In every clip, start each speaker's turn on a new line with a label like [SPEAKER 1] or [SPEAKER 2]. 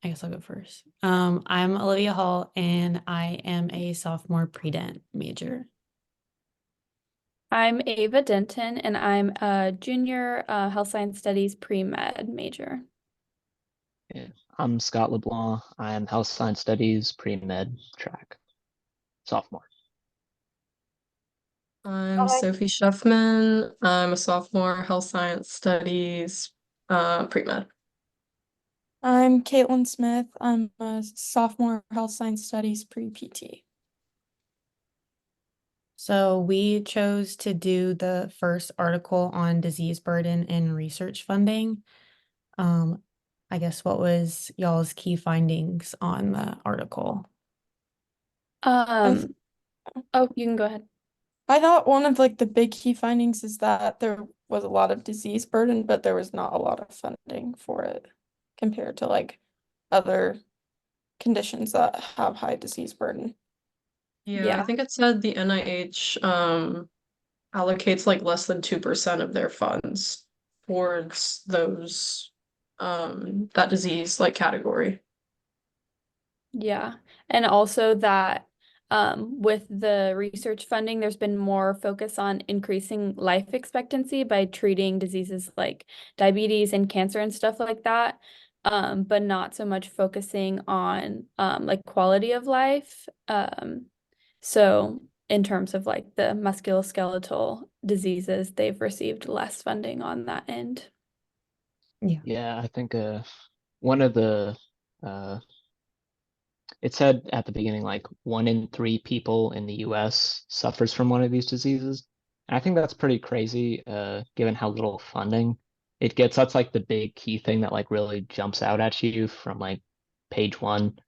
[SPEAKER 1] I guess I'll go first. I'm Olivia Hall and I am a sophomore pre-dent major.
[SPEAKER 2] I'm Ava Denton, and I'm a junior health science studies pre-med major.
[SPEAKER 3] Yeah. I'm Scott LeBlanc. I am Health Science Studies pre-med track sophomore.
[SPEAKER 4] I'm
[SPEAKER 2] Hi.
[SPEAKER 4] Sophie Shuffman. I'm a sophomore health science studies pre-med.
[SPEAKER 5] I'm Caitlin Smith. I'm a sophomore health science studies pre-PT.
[SPEAKER 1] So we chose to do the first article on disease burden and research funding. Um, I guess what was y'all's key findings on the article?
[SPEAKER 5] I th
[SPEAKER 2] Um, oh, you can go ahead.
[SPEAKER 5] I thought one of like the big key findings is that there was a lot of disease burden, but there was not a lot of funding for it compared to like other conditions that have high disease burden.
[SPEAKER 4] Yeah, I
[SPEAKER 2] Yeah.
[SPEAKER 4] think it said the NIH allocates like less than 2% of their funds towards those that disease like category.
[SPEAKER 2] Yeah. And also that with the research funding, there's been more focus on increasing life expectancy by treating diseases like diabetes and cancer and stuff like that. But not so much focusing on like quality of life. So in terms of like the musculoskeletal diseases, they've received less funding on that end.
[SPEAKER 1] Yeah.
[SPEAKER 3] Yeah, I think one of the uh it said at the beginning like 1 in 3 people in the US suffers from one of these diseases. And I think that's pretty crazy, given how little funding it gets. That's like the big key thing that like really jumps out at you from like page one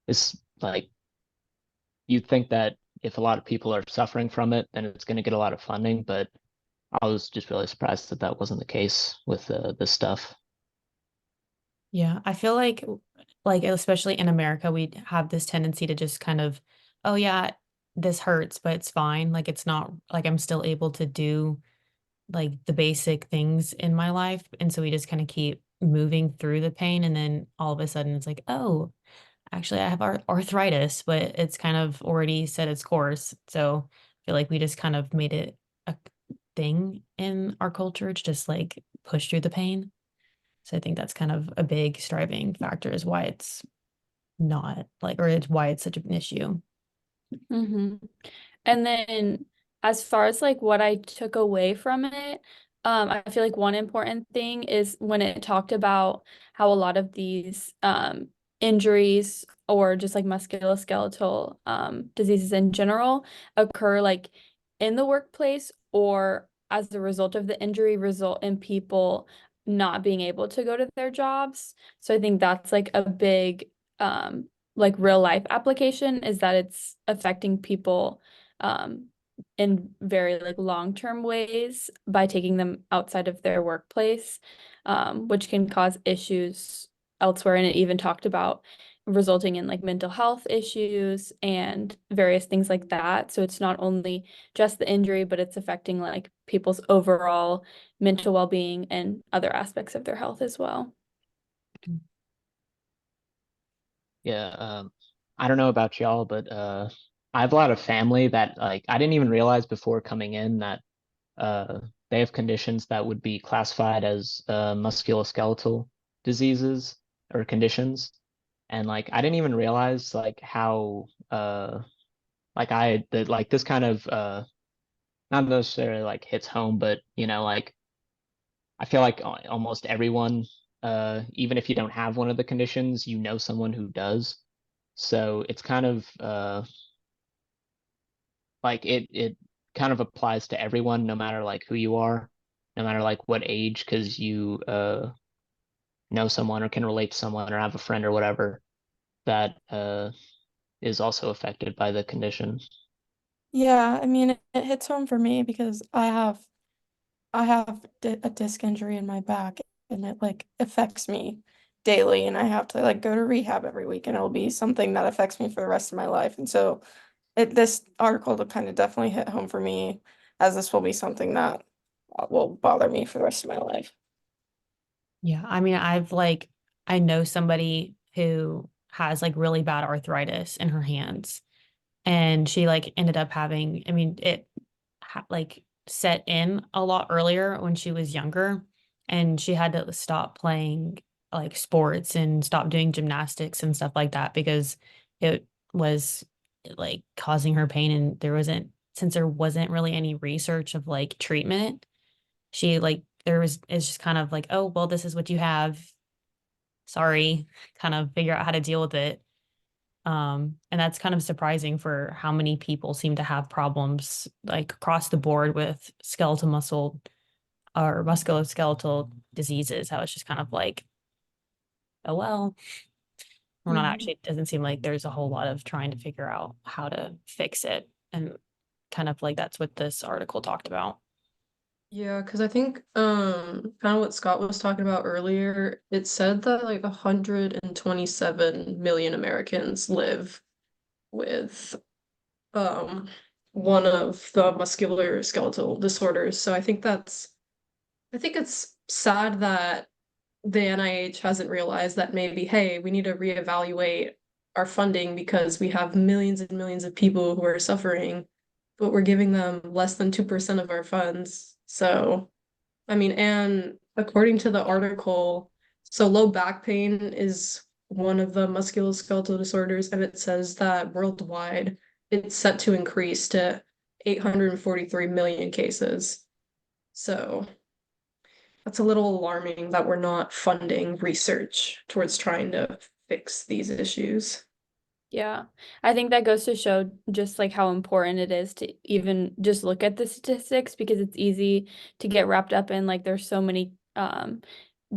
[SPEAKER 3] is like you'd think that if a lot of people are suffering from it, then it's going to get a lot of funding, but I was just really surprised that that wasn't the case with this stuff.
[SPEAKER 1] Yeah, I feel like especially in America, we have this tendency to just kind of, oh yeah, this hurts, but it's fine. Like it's not like I'm still able to do like the basic things in my life. And so we just kind of keep moving through the pain. And then all of a sudden it's like, oh, actually I have arthritis, but it's kind of already set its course. So I feel like we just kind of made it a thing in our culture to just like push through the pain. So I think that's kind of a big striving factor is why it's not like, or it's why it's such an issue.
[SPEAKER 2] Hmm. And then as far as like what I took away from it, I feel like one important thing is when it talked about how a lot of these injuries or just like musculoskeletal diseases in general occur like in the workplace or as a result of the injury result in people not being able to go to their jobs. So I think that's like a big like real life application is that it's affecting people um, in very like long-term ways by taking them outside of their workplace, which can cause issues elsewhere. And it even talked about resulting in like mental health issues and various things like that. So it's not only just the injury, but it's affecting like people's overall mental well-being and other aspects of their health as well.
[SPEAKER 3] Yeah, I don't know about y'all, but I have a lot of family that like I didn't even realize before coming in that uh they have conditions that would be classified as musculoskeletal diseases or conditions. And like I didn't even realize like how like I that like this kind of not necessarily like hits home, but you know, like I feel like almost everyone, even if you don't have one of the conditions, you know someone who does. So it's kind of like it kind of applies to everyone, no matter like who you are, no matter like what age, because you know someone or can relate to someone or have a friend or whatever that is also affected by the condition.
[SPEAKER 5] Yeah, I mean it hits home for me because I have a disc injury in my back and it like affects me daily and I have to like go to rehab every week and it'll be something that affects me for the rest of my life. And so this article to kind of definitely hit home for me as this will be something that will bother me for the rest of my life.
[SPEAKER 1] Yeah. I mean, I know somebody who has like really bad arthritis in her hands. And she like ended up having, I mean, it like set in a lot earlier when she was younger, and she had to stop playing like sports and stop doing gymnastics and stuff like that because it was like causing her pain. And there wasn't, since there wasn't really any research of like treatment, she like there was, it's just kind of like, oh well, this is what you have, sorry, kind of figure out how to deal with it. And that's kind of surprising for how many people seem to have problems like across the board with skeletal muscle or musculoskeletal diseases. How it's just kind of like, oh well, we're not
[SPEAKER 4] Mhm.
[SPEAKER 1] actually, it doesn't seem like there's a whole lot of trying to figure out how to fix it. And kind of like that's what this article talked about.
[SPEAKER 4] Yeah, because I think kind of what Scott was talking about earlier, it said that like 127 million Americans live with um one of the muscular skeletal disorders. So I think it's sad that the NIH hasn't realized that maybe, hey, we need to reevaluate our funding because we have millions and millions of people who are suffering, but we're giving them less than 2% of our funds. So, I mean, and according to the article, so low back pain is one of the musculoskeletal disorders, and it says that worldwide it's set to increase to 843 million cases. So that's a little alarming that we're not funding research towards trying to fix these issues.
[SPEAKER 2] Yeah, I think that goes to show just like how important it is to even just look at the statistics because it's easy to get wrapped up in like there's so many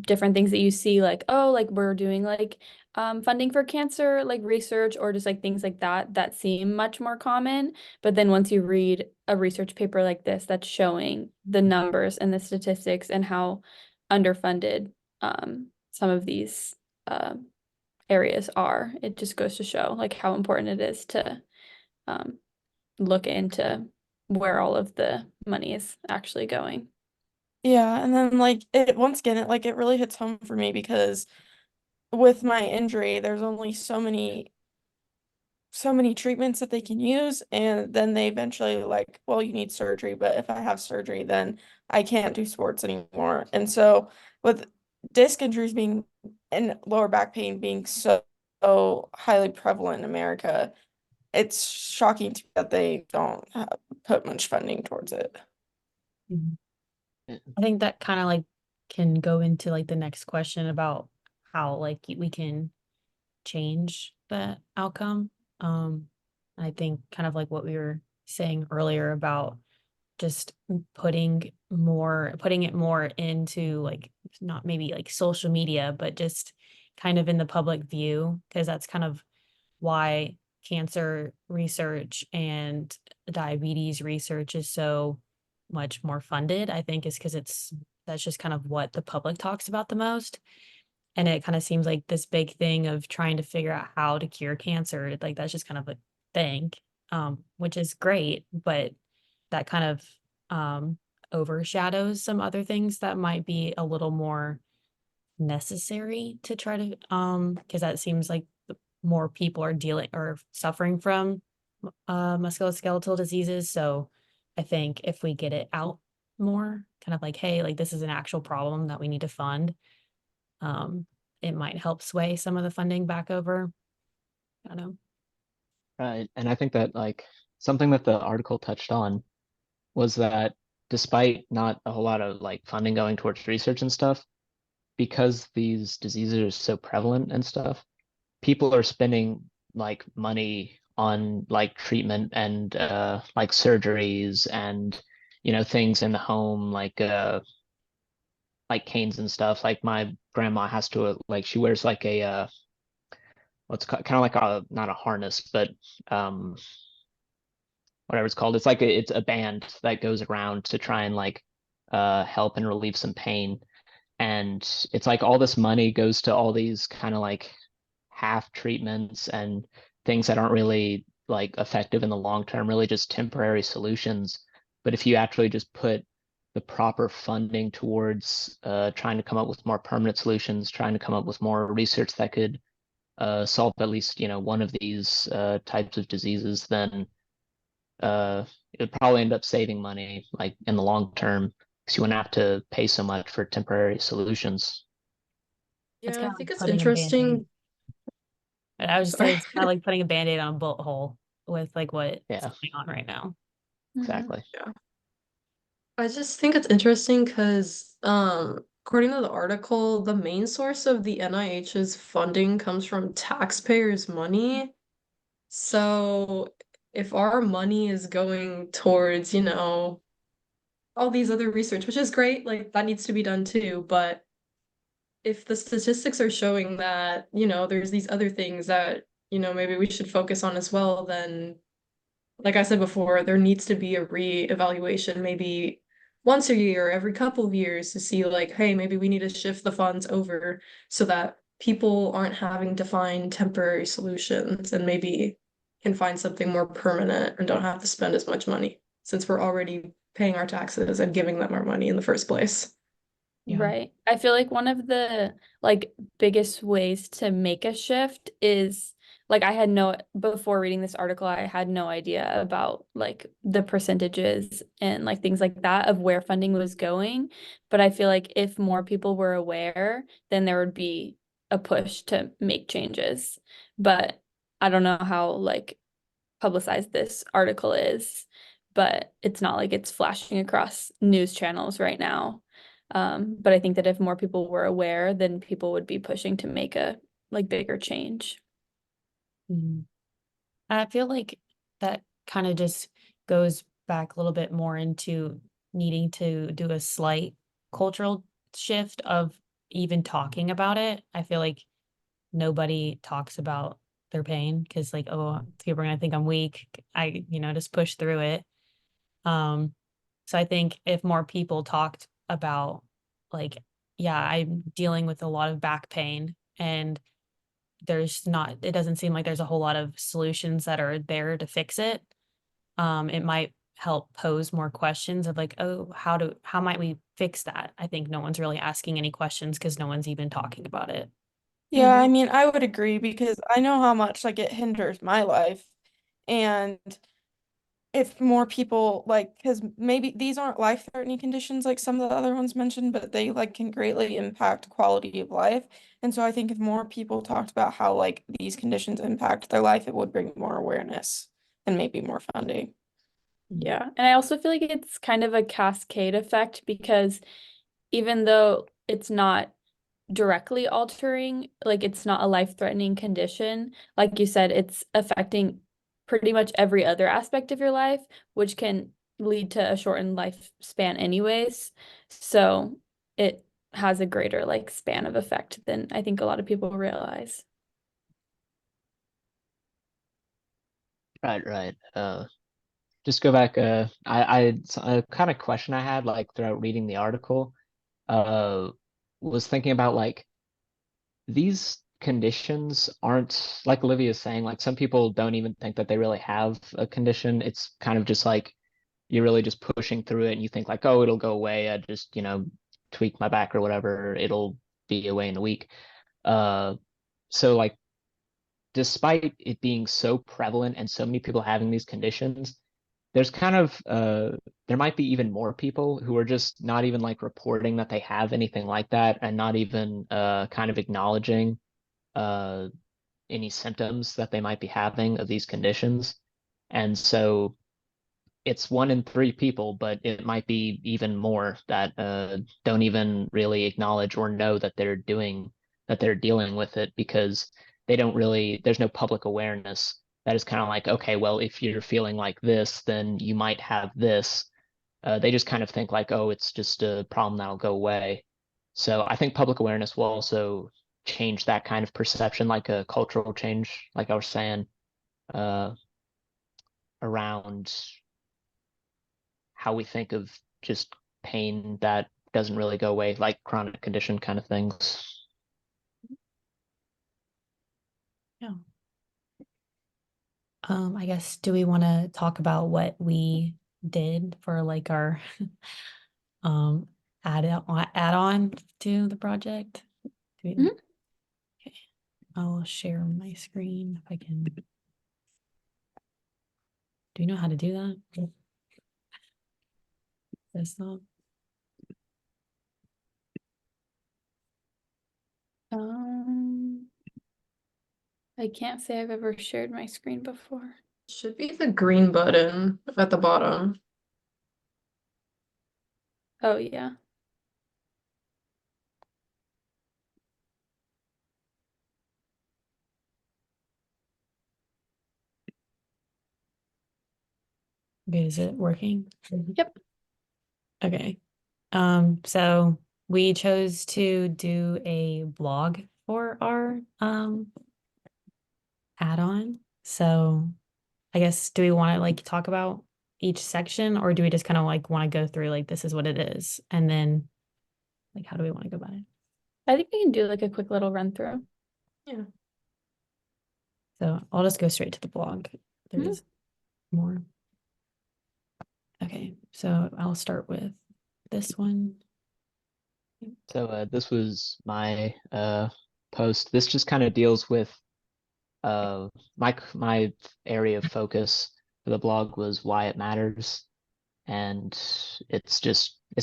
[SPEAKER 2] different things that you see like oh like we're doing like funding for cancer like research or just like things like that that seem much more common, but then once you read a research paper like this that's showing the numbers and the statistics and how underfunded some of these areas are, it just goes to show like how important it is to um, look into where all of the money is actually going.
[SPEAKER 5] Yeah, and then like it once again it really hits home for me because with my injury, there's only so many treatments that they can use, and then they eventually like, well, you need surgery, but if I have surgery, then I can't do sports anymore. And so with disc injuries being and lower back pain being so highly prevalent in America, it's shocking to me that they don't put much funding towards it.
[SPEAKER 1] Mhm. I think that kind of like can go into like the next question about how like we can change the outcome. I think kind of like what we were saying earlier about just putting it more into like not maybe like social media, but just kind of in the public view, because that's kind of why cancer research and diabetes research is so much more funded, I think, is because it's that's just kind of what the public talks about the most. And it kind of seems like this big thing of trying to figure out how to cure cancer, like that's just kind of a thing, which is great, but that kind of overshadows some other things that might be a little more necessary to try to because that seems like more people are dealing or suffering from musculoskeletal diseases. So I think if we get it out more, kind of like, hey, like this is an actual problem that we need to fund, um, it might help sway some of the funding back over. I don't know.
[SPEAKER 3] Right. And I think that like something that the article touched on was that despite not a whole lot of like funding going towards research and stuff, because these diseases are so prevalent and stuff, people are spending like money on like treatment and like surgeries and things in the home like canes and stuff. Like my grandma has to like she wears like a what's kind of like a not a harness but um whatever it's called. It's like it's a band that goes around to try and like help and relieve some pain. And it's like all this money goes to all these kind of like half treatments and things that aren't really like effective in the long term, really just temporary solutions. But if you actually just put the proper funding towards trying to come up with more permanent solutions, trying to come up with more research that could solve at least, one of these types of diseases, then it would probably end up saving money like in the long term because you wouldn't have to pay so much for temporary solutions.
[SPEAKER 1] It's
[SPEAKER 4] Yeah, I
[SPEAKER 1] kind of
[SPEAKER 4] think
[SPEAKER 1] like
[SPEAKER 4] it's
[SPEAKER 1] putting a band-aid.
[SPEAKER 4] interesting.
[SPEAKER 1] And I would just say
[SPEAKER 4] Sorry.
[SPEAKER 1] it's kind of like putting a band-aid on a bullet hole with like what's
[SPEAKER 3] Yeah,
[SPEAKER 1] going on right now.
[SPEAKER 3] exactly.
[SPEAKER 4] Yeah. I just think it's interesting because, according to the article, the main source of the NIH's funding comes from taxpayers' money. So if our money is going towards, all these other research, which is great, like that needs to be done too, but if the statistics are showing that, there's these other things that, maybe we should focus on as well, then like I said before, there needs to be a re-evaluation, maybe once a year, every couple of years to see like, hey, maybe we need to shift the funds over so that people aren't having to find temporary solutions and maybe can find something more permanent and don't have to spend as much money since we're already paying our taxes and giving them our money in the first place.
[SPEAKER 1] Yeah.
[SPEAKER 2] Right. I feel like one of the like biggest ways to make a shift is like I had no before reading this article, I had no idea about like the percentages and like things like that of where funding was going. But I feel like if more people were aware, then there would be a push to make changes. But I don't know how like publicized this article is, but it's not like it's flashing across news channels right now. But I think that if more people were aware, then people would be pushing to make a like bigger change.
[SPEAKER 1] Mhm. I feel like that kind of just goes back a little bit more into needing to do a slight cultural shift of even talking about it. I feel like nobody talks about their pain because like, oh, people are gonna think I'm weak. Just push through it. Um, so I think if more people talked about like, yeah, I'm dealing with a lot of back pain and it doesn't seem like there's a whole lot of solutions that are there to fix it. It might help pose more questions of like, oh, how might we fix that? I think no one's really asking any questions because no one's even talking about it.
[SPEAKER 5] Yeah, I mean, I would agree because I know how much like it hinders my life. And if more people like, because maybe these aren't life-threatening conditions like some of the other ones mentioned, but they like can greatly impact quality of life. And so I think if more people talked about how like these conditions impact their life, it would bring more awareness and maybe more funding.
[SPEAKER 1] Mhm.
[SPEAKER 2] Yeah. And I also feel like it's kind of a cascade effect because even though it's not directly altering, like it's not a life-threatening condition. Like you said, it's affecting pretty much every other aspect of your life, which can lead to a shortened lifespan anyways. So it has a greater like span of effect than I think a lot of people realize.
[SPEAKER 3] Right, right. Just go back. A kind of question I had like throughout reading the article, uh, was thinking about like these conditions aren't like Olivia is saying, like some people don't even think that they really have a condition. It's kind of just like you're really just pushing through it and you think like, oh, it'll go away. I just, tweak my back or whatever. It'll be away in a week. Uh, so like despite it being so prevalent and so many people having these conditions, there's kind of there might be even more people who are just not even like reporting that they have anything like that and not even kind of acknowledging uh any symptoms that they might be having of these conditions. And so it's 1 in 3 people, but it might be even more that don't even really acknowledge or know that they're dealing with it because they don't really, there's no public awareness that is kind of like, okay, well, if you're feeling like this, then you might have this. They just kind of think like, oh, it's just a problem that'll go away. So I think public awareness will also change that kind of perception, like a cultural change, like I was saying, uh, around how we think of just pain that doesn't really go away, like chronic condition kind of things.
[SPEAKER 1] Yeah. I guess do we want to talk about what we did for like our um add on to the project? Do we-
[SPEAKER 2] Mhm.
[SPEAKER 1] Okay. I'll share my screen if I can. Do you know how to do that? Desktop.
[SPEAKER 2] I can't say I've ever shared my screen before.
[SPEAKER 4] Should be the green button at the bottom.
[SPEAKER 2] Oh yeah.
[SPEAKER 1] Okay, is it working?
[SPEAKER 2] Yep.
[SPEAKER 1] Okay. So we chose to do a blog for our add-on. So I guess do we want to like talk about each section, or do we just kind of like want to go through like this is what it is, and then like how do we want to go about it?
[SPEAKER 2] I think we can do like a quick little run through.
[SPEAKER 4] Yeah.
[SPEAKER 1] So I'll just go straight to the blog. There
[SPEAKER 2] Mhm.
[SPEAKER 1] is more. Okay, so I'll start with this one.
[SPEAKER 3] So this was my post. This just kind of deals with my area of focus for the blog was why it matters, and it's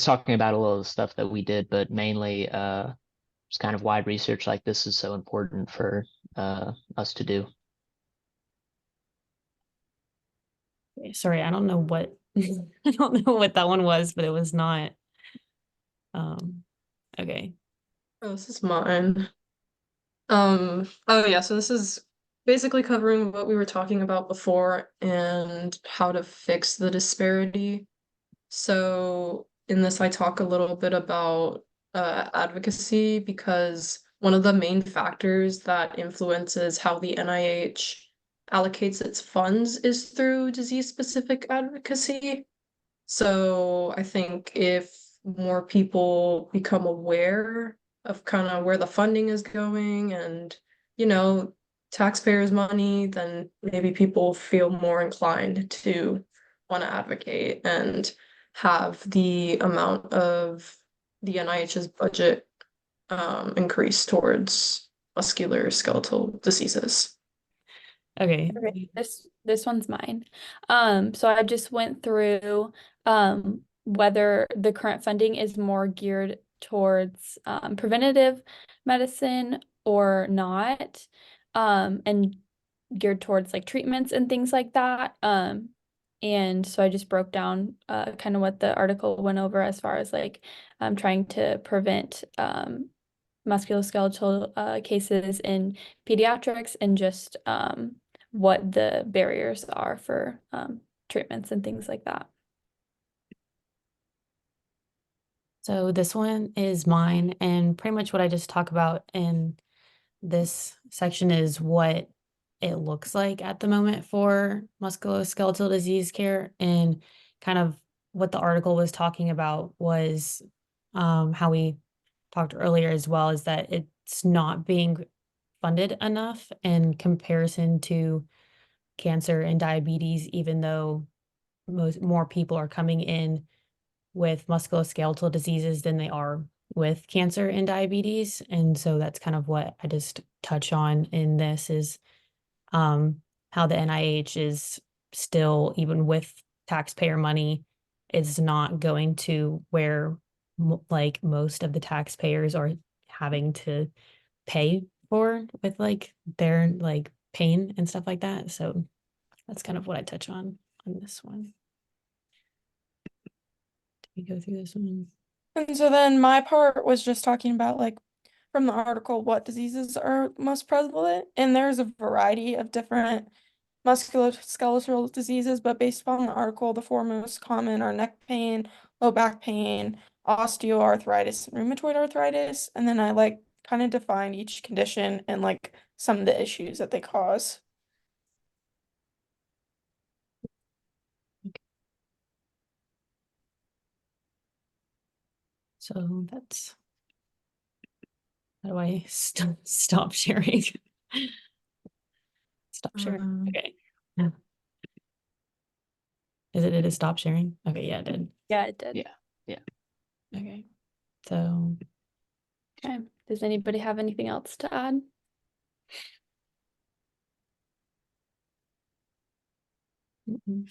[SPEAKER 3] talking about a little of the stuff that we did, but mainly just kind of why research like this is so important for us to do.
[SPEAKER 1] Okay, sorry, I don't know what I don't know what that one was, but it was not okay.
[SPEAKER 4] Oh, this is mine. Oh yeah, so this is basically covering what we were talking about before and how to fix the disparity. So in this, I talk a little bit about advocacy because one of the main factors that influences how the NIH allocates its funds is through disease-specific advocacy. So I think if more people become aware of kind of where the funding is going and, you know, taxpayers' money, then maybe people feel more inclined to want to advocate and have the amount of the NIH's budget increase towards muscular skeletal diseases.
[SPEAKER 1] Okay.
[SPEAKER 2] Okay, this one's mine. So I just went through whether the current funding is more geared towards preventative medicine or not, and geared towards like treatments and things like that. And so I just broke down kind of what the article went over as far as like trying to prevent musculoskeletal cases in pediatrics and just what the barriers are for treatments and things like that.
[SPEAKER 1] So this one is mine, and pretty much what I just talk about in this section is what it looks like at the moment for musculoskeletal disease care, and kind of what the article was talking about was how we talked earlier as well, is that it's not being funded enough in comparison to cancer and diabetes, even though more people are coming in with musculoskeletal diseases than they are with cancer and diabetes. And so that's kind of what I just touch on in this is how the NIH is still, even with taxpayer money, is not going to where like most of the taxpayers are having to pay for with like their like pain and stuff like that. So that's kind of what I touch on this one. Did we go through this one?
[SPEAKER 5] And so then my part was just talking about like from the article what diseases are most prevalent, and there's a variety of different musculoskeletal diseases, but based upon the article, the four most common are neck pain, low back pain, osteoarthritis, and rheumatoid arthritis, and then I like kind of define each condition and like some of the issues that they cause.
[SPEAKER 1] So that's how do I stop sharing? Stop sharing. Okay. Yeah. It is stop sharing? Okay, yeah, it did.
[SPEAKER 2] Yeah, it did.
[SPEAKER 3] Yeah.
[SPEAKER 1] Okay. So
[SPEAKER 2] Okay. Does anybody have anything else to add?
[SPEAKER 1] Mm-mm.